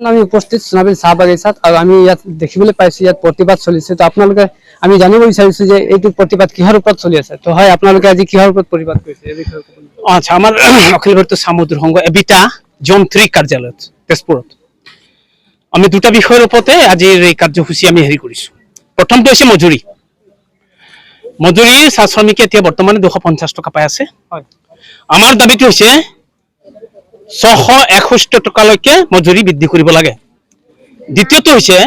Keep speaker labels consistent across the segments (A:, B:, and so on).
A: আমি উপস্থিত সোনাবিল চাহ বাগিচাত আৰু আমি ইয়াত দেখিবলৈ পাইছো ইয়াত প্ৰতিবাদ চলিছে। তো আপোনালোকে আমি জানিব বিচাৰিছো যে এইটো প্ৰতিবাদ কিহৰ ওপৰত চলি আছে। তো হয়, আপোনালোকে আজি কিহৰ ওপৰত প্ৰতিবাদ কৰিছে এই বিষয়ে ক'ব নেকি?
B: আচ্ছা, আমাৰ অখিল ভাৰতীয় চাহ মজদুৰ সংঘ এবিটা জোন 3 কাৰ্যালয়ত তেজপুৰত আমি দুটা বিষয়ৰ ওপৰতে আজিৰ এই কাৰ্যসূচী আমি হেৰি কৰিছো। প্ৰথমটো হৈছে মজুৰি। চাহ শ্ৰমিকে এতিয়া বৰ্তমানে 250 টকা পাই আছে। আমাৰ দাবীটো হৈছে 661 টকালৈকে মজুৰি বৃদ্ধি কৰিব লাগে। দ্বিতীয়টো হৈছে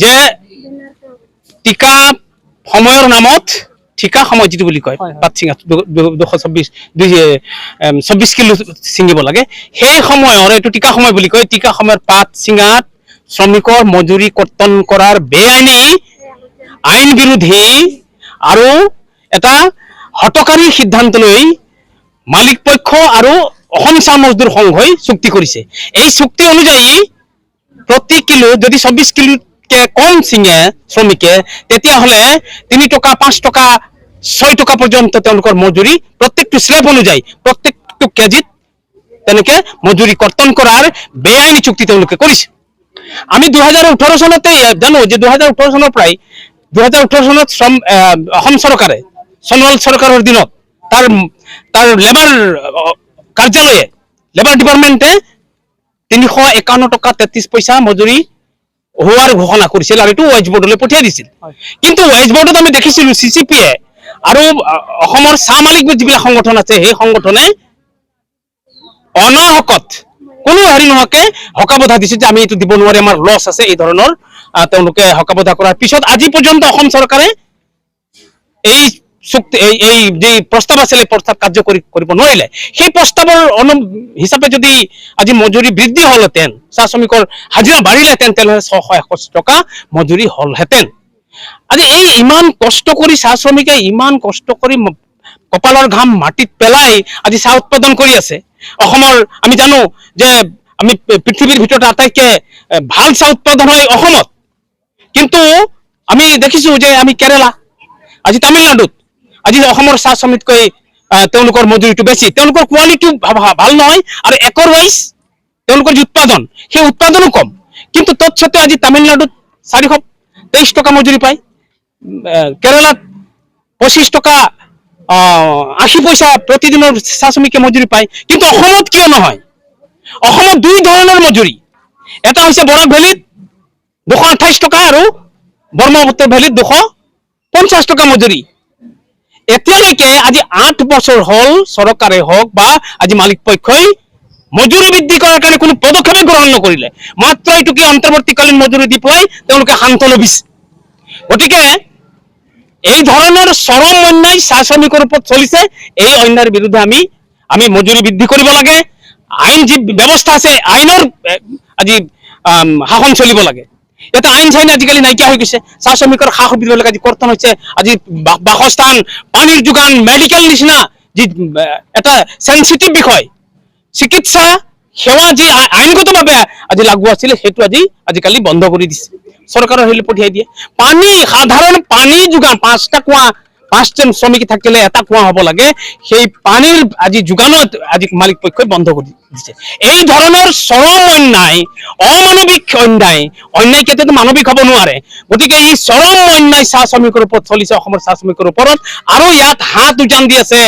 B: যে টিকা সময়ৰ নামত ঠিকা সময় যিটো বুলি কয় পাত চিঙা 224 কিলো ছিঙিব লাগে। সেই সময়ৰ এইটো টিকা সময় বুলি কয়। টিকা সময়ৰ পাত চিঙাত শ্ৰমিকৰ মজুৰি কৰ্তন কৰাৰ বেআইনী আইন বিৰোধী আৰু এটা হটকাৰী সিদ্ধান্ত লৈ মালিক পক্ষ আৰু অসম চাহ মজদুৰ সংঘই চুক্তি কৰিছে। এই চুক্তি অনুযায়ী প্ৰতি কিলো যদি 24 কিলোতকে কম ছিঙে শ্ৰমিকে, তেতিয়াহ'লে 3 টকা 5 টকা 6 টকা পৰ্যন্ত তেওঁলোকৰ মজুৰি প্ৰত্যেকটো স্লেব অনুযায়ী প্ৰত্যেকটো কেজিত তেনেকে মজুৰি কৰ্তন কৰাৰ বেআইনী চুক্তি তেওঁলোকে কৰিছে। আমি 2018 চনতে জানো যে 2018 চনৰ পৰাই 2018 চনত অসম চৰকাৰে সোণোৱাল চৰকাৰৰ দিনত তাৰ লেবাৰ কাৰ্যালয়ে লেবাৰ ডিপাৰ্টমেণ্টে 351 টকা 33 পইচা মজুৰি হোৱাৰ ঘোষণা কৰিছিল আৰু এইটো ৱেজ বৰ্ডলৈ পঠিয়াই দিছিল। কিন্তু ৱেজ বৰ্ডত আমি দেখিছিলো CCPয়ে আৰু অসমৰ চাহ মালিক যিবিলাক সংগঠন আছে সেই সংগঠনে অনাহকত কোনো হেৰি নোহোৱাকে হকাবধা দিছে যে আমি এইটো দিব নোৱাৰি, আমাৰ লছ আছে। এই ধৰণৰ তেওঁলোকে হকাবধা কৰাৰ পিছত আজি পৰ্যন্ত অসম চৰকাৰে এই চুক্তি এই যে প্ৰস্তাৱ আছিল এই প্ৰস্তাৱ কাৰ্যকৰী কৰিব নোৱাৰিলে। সেই প্ৰস্তাৱৰ হিচাপে যদি আজি মজুৰি বৃদ্ধি হলহেঁতেন, চাহ শ্ৰমিকৰ হাজিৰা বাঢ়িলেহেঁতেন, তেনেহ'লে 661 টকা মজুৰি হলহেঁতেন। আজি এই ইমান কষ্ট কৰি চাহ শ্ৰমিকে ইমান কষ্ট কৰি কপালৰ ঘাম মাটিত পেলাই আজি চাহ উৎপাদন কৰি আছে। অসমৰ আমি জানো যে আমি পৃথিৱীৰ ভিতৰত আটাইতকৈ ভাল চাহ উৎপাদন হয় অসমত। কিন্তু আমি দেখিছো যে আমি কেৰালা, আজি তামিলনাডুত আজি অসমৰ চাহ শ্ৰমিকতকৈ তেওঁলোকৰ মজুৰিটো বেছি, তেওঁলোকৰ কোৱালিটিও ভাল নহয় আৰু একৰ ৱাইজ তেওঁলোকৰ যি উৎপাদন সেই উৎপাদনো কম। কিন্তু তৎসত্ত্বেও আজি তামিলনাডুত 423 টকা মজুৰি পায়, কেৰালাত 25 টকা 80 পইচা প্ৰতিদিনৰ চাহ শ্ৰমিকে মজুৰি পায়। কিন্তু অসমত কিয় নহয়? অসমত দুই ধৰণৰ মজুৰি, এটা হৈছে বৰাক ভেলীত 228 টকা আৰু ব্ৰহ্মপুত্ৰ ভেলীত 250 টকা মজুৰি। এতিয়ালৈকে আজি 8 বছৰ হল চৰকাৰে হওক বা আজি মালিক পক্ষই মজুৰি বৃদ্ধি কৰাৰ কাৰণে কোনো পদক্ষেপে গ্ৰহণ নকৰিলে। মাত্ৰ এইটোকে অন্তৰ্বৰ্তীকালীন মজুৰি দি পেলাই তেওঁলোকে শান্ত লবিছে। গতিকে এই ধৰণৰ চৰম অন্যায় চাহ শ্ৰমিকৰ ওপৰত চলিছে। এই অন্যায়ৰ বিৰুদ্ধে আমি মজুৰি বৃদ্ধি কৰিব লাগে। আইন যি ব্যৱস্থা আছে আইনৰ আজি শাসন চলিব লাগে। এটা আইন চাইন আজিকালি নাইকিয়া হৈ গৈছে। চাহ শ্ৰমিকৰ সা সুবিধাবিলাক আজি কৰ্তন হৈছে। আজি বাসস্থান, পানীৰ যোগান, মেডিকেল নিচিনা যি এটা চেনচিটিভ বিষয়, চিকিৎসা সেৱা যি আইনগতভাৱে আজি লাগু আছিলে সেইটো আজিকালি বন্ধ কৰি দিছে, চৰকাৰৰ হেৰি পঠিয়াই দিয়ে। পানী, সাধাৰণ পানী যোগান, 5টা কুঁৱা 5জন শ্ৰমিক থাকিলে এটা কুঁৱা হ'ব লাগে, সেই পানীৰ আজি যোগানত আজি মালিক পক্ষই বন্ধ কৰি দিছে। এই ধৰণৰ চৰম অন্যায়, অমানৱিক অন্যায় কেতিয়াও মানৱিক হ'ব নোৱাৰে। গতিকে এই চৰম অন্যায় চাহ শ্ৰমিকৰ ওপৰত চলিছে, অসমৰ চাহ শ্ৰমিকৰ ওপৰত। আৰু ইয়াত হাত উজান দি আছে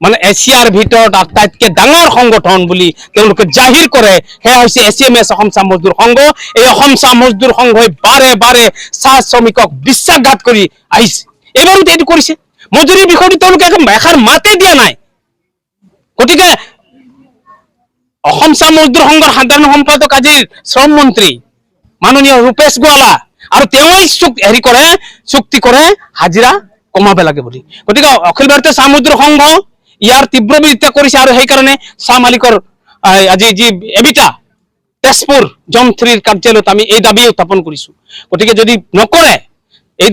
B: মানে এছিয়াৰ ভিতৰত আটাইতকৈ ডাঙৰ সংগঠন বুলি তেওঁলোকে জাহিৰ কৰে, সেয়া হৈছে ACMS অসম চাহ মজদুৰ সংঘ। এই অসম চাহ মজদুৰ সংঘই বাৰে বাৰে চাহ শ্ৰমিকক বিশ্বাসঘাত কৰি আহিছে। এইবাৰো এইটো কৰিছে। মজুৰিৰ বিষয়টো তেওঁলোকে এষাৰ মাতে দিয়া নাই। গতিকে অসম চাহ মজদুৰ সংঘৰ সাধাৰণ সম্পাদক আজিৰ শ্ৰম মন্ত্ৰী মাননীয় ৰূপেশ গোৱালা, আৰু তেওঁই হেৰি কৰে, চুক্তি কৰে হাজিৰা কমাব লাগে বুলি। গতিকে অখিল ভাৰতীয় চাহ মজদুৰ সংঘ ইয়াৰ তীব্ৰ বিৰোধিতা কৰিছে। আৰু সেইকাৰণে চাহ মালিকৰ আজি যি এবিটা তেজপুৰ জোন 3 কাৰ্যালয়ত আমি এই দাবী উত্থাপন কৰিছো। গতিকে যদি নকৰে, এই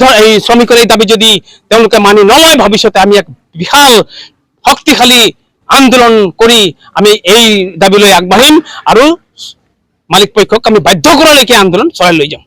B: শ্ৰমিকৰ এই দাবী যদি তেওঁলোকে মানি নলয়, ভৱিষ্যতে আমি এক বিশাল শক্তিশালী আন্দোলন কৰি আমি এই দাবীলৈ আগবাঢ়িম আৰু মালিক পক্ষক আমি বাধ্য কৰালৈকে আন্দোলন চলাই লৈ যাম।